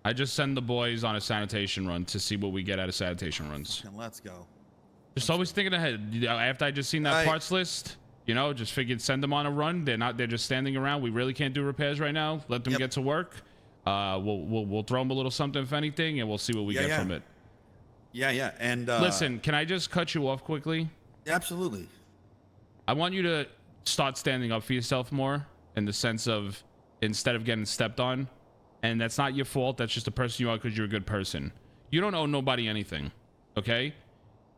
I just send the boys on a sanitation run to see what we get out of sanitation runs. Let's go. Just always thinking ahead. After I just seen that parts list, you know, just figured send them on a run. They're just standing around. We really can't do repairs right now. Let them get to work. We'll throw them a little something if anything, and we'll see what we get from it. Yeah. And listen, can I just cut you off quickly? Absolutely. I want you to start standing up for yourself more, in the sense of instead of getting stepped on. And that's not your fault. That's just the person you are because you're a good person. You don't owe nobody anything. Okay?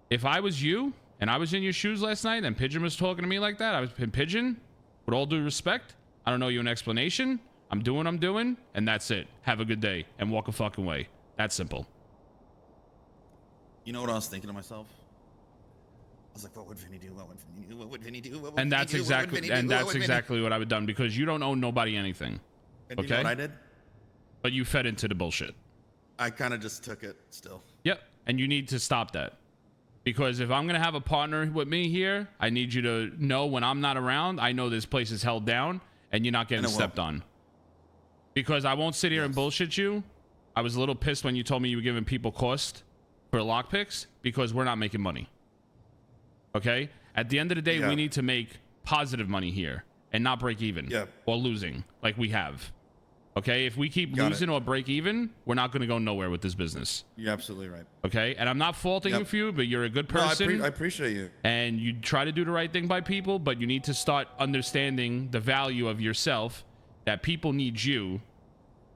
If I was you and I was in your shoes last night and Pigeon was talking to me like that, I was Pigeon, with all due respect, I don't owe you an explanation. I'm doing what I'm doing, and that's it. Have a good day and walk a fucking way. That's simple. You know what I was thinking to myself? I was like, what would Vinny do? What would Vinny do? What would Vinny do? And that's exactly what I would have done, because you don't owe nobody anything. And you know what I did? But you fed into the bullshit. I kind of just took it still. Yep. And you need to stop that. Because if I'm going to have a partner with me here, I need you to know when I'm not around, I know this place is held down and you're not getting stepped on. Because I won't sit here and bullshit you. I was a little pissed when you told me you were giving people cost for lockpicks, because we're not making money. Okay? At the end of the day, we need to make positive money here and not break even or losing like we have. Okay, if we keep losing or break even, we're not going to go nowhere with this business. You're absolutely right. Okay, and I'm not faulting you for you, but you're a good person. No, I appreciate you. And you try to do the right thing by people, but you need to start understanding the value of yourself, that people need you,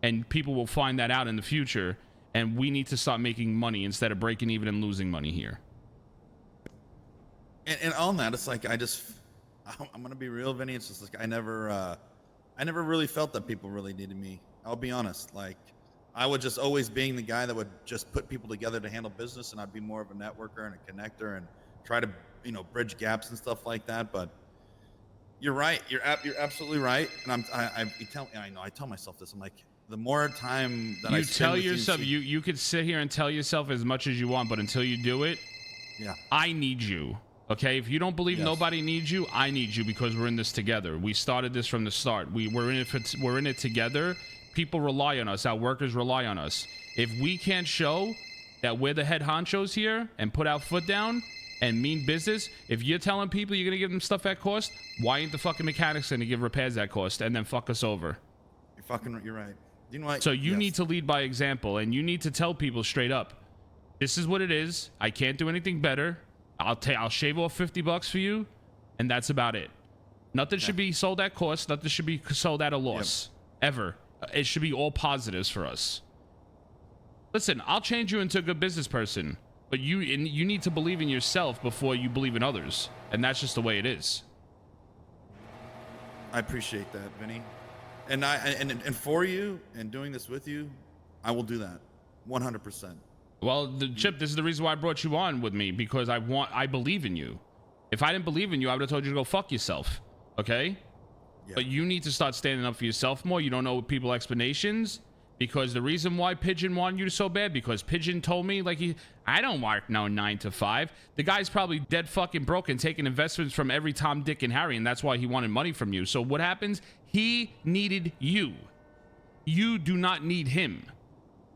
and people will find that out in the future, and we need to start making money instead of breaking even and losing money here. And on that, it's like, I'm going to be real, Vinny. It's just like I never really felt that people really needed me. I'll be honest. Like, I would just always being the guy that would just put people together to handle business, and I'd be more of a networker and a connector and try to, bridge gaps and stuff like that. But you're right. You're absolutely right. And I tell myself this. I'm like, the more time that I tell yourself, you could sit here and tell yourself as much as you want, but until you do it, I need you. Okay, if you don't believe nobody needs you, I need you, because we're in this together. We started this from the start. We're in it together. People rely on us. Our workers rely on us. If we can't show that we're the head honchos here and put our foot down and mean business, if you're telling people you're gonna give them stuff at cost, why ain't the fucking mechanics gonna give repairs at cost and then fuck us over? You're right. You know what? So you need to lead by example, and you need to tell people straight up, this is what it is. I can't do anything better. I'll shave off $50 for you, and that's about it. Nothing should be sold at cost. Nothing should be sold at a loss, ever. It should be all positives for us. Listen, I'll change you into a good business person, but you need to believe in yourself before you believe in others, and that's just the way it is. I appreciate that, Vinny, and for you and doing this with you, I will do that, 100%. Well, Chip, this is the reason why I brought you on with me, because I believe in you. If I didn't believe in you, I would have told you to go fuck yourself. Okay? Yeah. But you need to start standing up for yourself more. You don't know people explanations, because the reason why Pigeon wanted you so bad, because Pigeon told me, like, I don't work no 9 to 5. The guy's probably dead fucking broke and taking investments from every Tom, Dick, and Harry, and that's why he wanted money from you. So what happens? He needed you. You do not need him.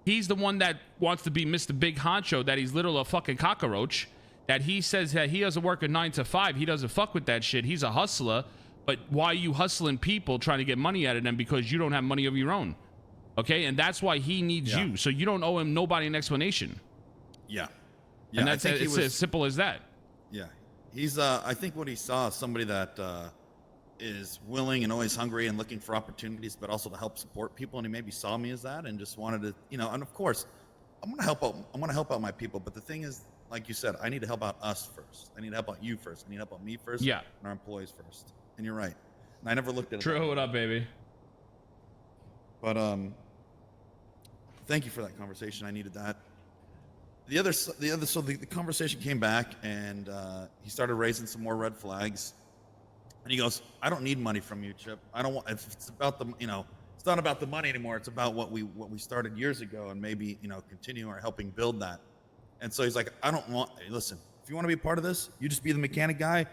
He's the one that wants to be Mr. Big Honcho, that he's literally a fucking cockroach, that he says that he doesn't work a 9 to 5. He doesn't fuck with that shit. He's a hustler. But why are you hustling people trying to get money out of them? Because you don't have money of your own. Okay? And that's why he needs you. So you don't owe him nobody an explanation. Yeah. And that's it's as simple as that. Yeah. He's, I think what he saw is somebody that is willing and always hungry and looking for opportunities, but also to help support people. And he maybe saw me as that and just wanted to, and of course, I'm going to help out my people. But the thing is, like you said, I need to help out us first. I need to help out you first. I need to help out me first. Yeah. And our employees first. And you're right. And I never looked at it. True. What up, baby? But thank you for that conversation. I needed that. So the conversation came back, and he started raising some more red flags. And he goes, I don't need money from you, Chip. I don't want, if it's about the, it's not about the money anymore. It's about what we started years ago, and maybe, continue or helping build that. And so he's like, listen, if you want to be part of this, you just be the mechanic guy.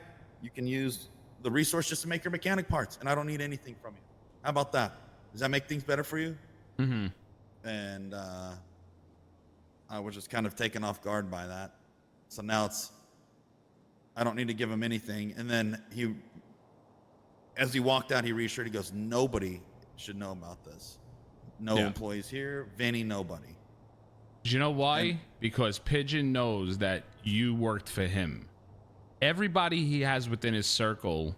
You can use the resource just to make your mechanic parts, and I don't need anything from you. How about that? Does that make things better for you? Mm-hmm. and I was just kind of taken off guard by that. So now I don't need to give him anything. And then as he walked out, he reassured. He goes, "Nobody should know about this. No employees here. Vinny, nobody." Do you know why? Because Pigeon knows that you worked for him. Everybody he has within his circle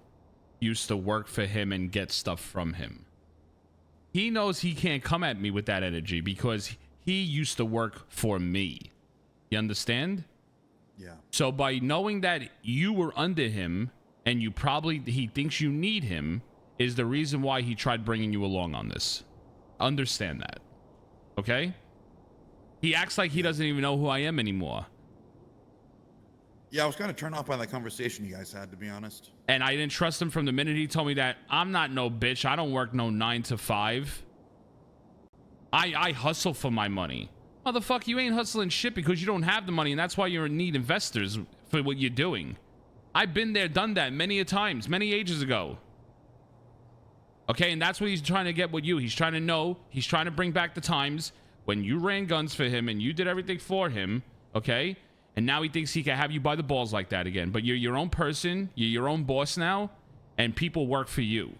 used to work for him and get stuff from him. He knows he can't come at me with that energy because he used to work for me. You understand? Yeah. So by knowing that you were under him and he thinks you need him is the reason why he tried bringing you along on this. Understand that. Okay? He acts like he doesn't even know who I am anymore. Yeah, I was kind of turned off by that conversation you guys had, to be honest. And I didn't trust him from the minute he told me that I'm not no bitch. I don't work no 9 to 5. I hustle for my money. Motherfucker, you ain't hustling shit because you don't have the money, and that's why you're in need investors for what you're doing. I've been there, done that many a times, many ages ago. Okay, and that's what he's trying to get with you. He's trying to bring back the times when you ran guns for him and you did everything for him, okay? And now he thinks he can have you by the balls like that again. But you're your own person, you're your own boss now, and people work for you.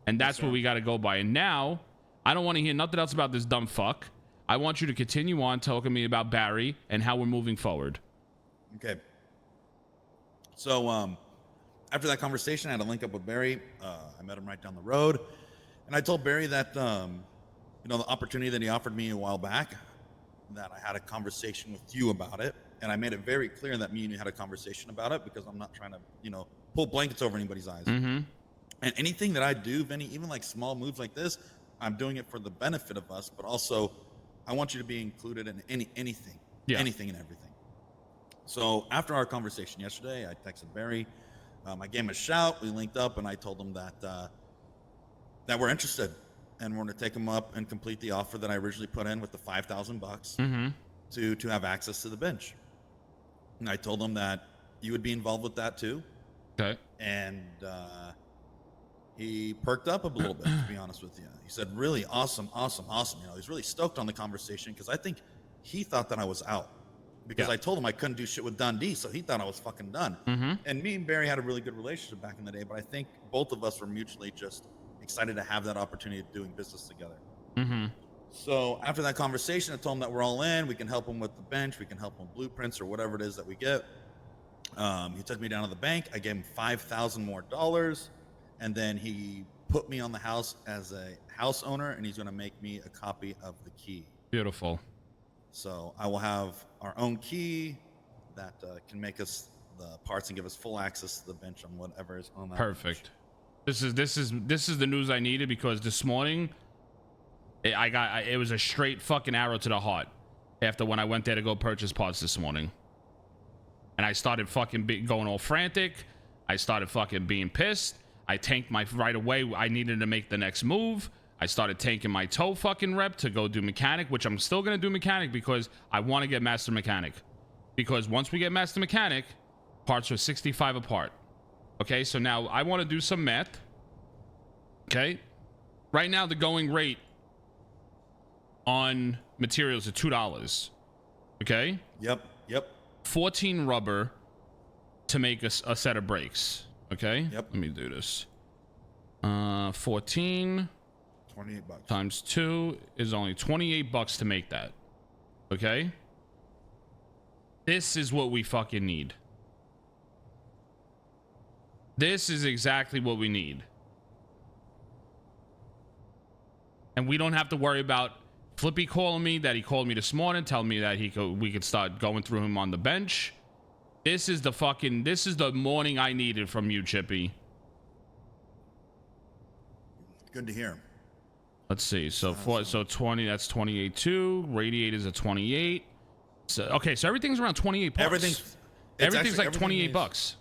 And that's what we got to go by. And now, I don't want to hear nothing else about this dumb fuck. I want you to continue on talking to me about Barry and how we're moving forward. Okay. So, after that conversation, I had a link up with Barry. I met him right down the road. And I told Barry that, the opportunity that he offered me a while back, that I had a conversation with you about it. And I made it very clear that me and you had a conversation about it because I'm not trying to, pull blankets over anybody's eyes. Mm-hmm. And anything that I do, Vinny, even like small moves like this, I'm doing it for the benefit of us, but also I want you to be included in anything and everything. So after our conversation yesterday, I texted Barry. I gave him a shout. We linked up, and I told him that we're interested, and we're going to take him up and complete the offer that I originally put in with the $5,000 to have access to the bench. And I told him that you would be involved with that too. Okay. And he perked up a little bit, to be honest with you. He said, "Really awesome. He's really stoked on the conversation because I think he thought that I was out because I told him I couldn't do shit with Dundee, so he thought I was fucking done." Mm-hmm. And me and Barry had a really good relationship back in the day, but I think both of us were mutually just excited to have that opportunity of doing business together. Mm-hmm. So after that conversation, I told him that we're all in. We can help him with the bench. We can help him with blueprints or whatever it is that we get. He took me down to the bank. I gave him $5,000 more, and then he put me on the house as a house owner, and he's going to make me a copy of the key. Beautiful. So I will have our own key that can make us the parts and give us full access to the bench on whatever is on that. Perfect. Bench. This is the news I needed because this morning it was a straight fucking arrow to the heart after when I went there to go purchase parts this morning. And I started fucking going all frantic. I started fucking being pissed. I tanked right away. I needed to make the next move. I started tanking my tow fucking rep to go do mechanic, which I'm still going to do mechanic because I want to get master mechanic. Because once we get master mechanic, parts are 65 apart. Okay, so now I want to do some math. Okay. Right now, the going rate on materials are $2. Okay. Yep. 14 rubber to make a set of brakes. Okay. Yep. Let me do this. 14 $28 times 2 is only $28 to make that. Okay. This is what we fucking need. This is exactly what we need. And we don't have to worry about Flippy calling me that he called me this morning, telling me that we could start going through him on the bench. This is the morning I needed from you, Chippy. Good to hear. Let's see. So 20, that's 28 too. Radiators are 28. So okay, so everything's around 28 bucks. Everything's like $28.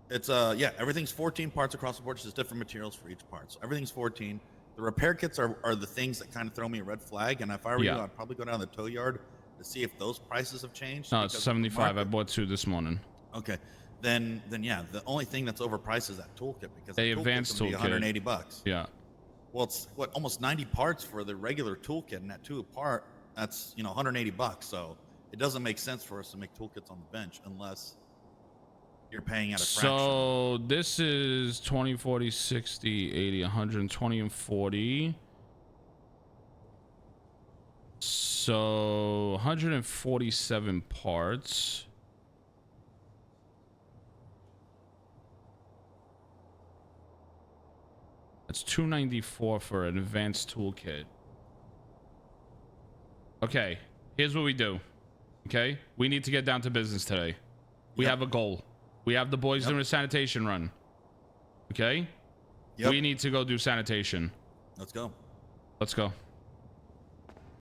It's everything's 14 parts across the board. It's just different materials for each part. So everything's 14. The repair kits are the things that kind of throw me a red flag. And if I were you, I'd probably go down to the tow yard to see if those prices have changed. No, it's 75. I bought 2 this morning. Okay. Then yeah, the only thing that's overpriced is that toolkit because the the advanced toolkit $180. Yeah. Well, it's what, almost 90 parts for the regular toolkit, and that 2 apart, that's, you know, $180. So it doesn't make sense for us to make toolkits on the bench unless you're paying at a fraction. So this is 20, 40, 60, 80, 120, and 40. So 147 parts. That's 294 for an advanced toolkit. Okay, here's what we do. Okay, we need to get down to business today. We have a goal. We have the boys doing a sanitation run. Okay? We need to go do sanitation. Let's go. Let's go.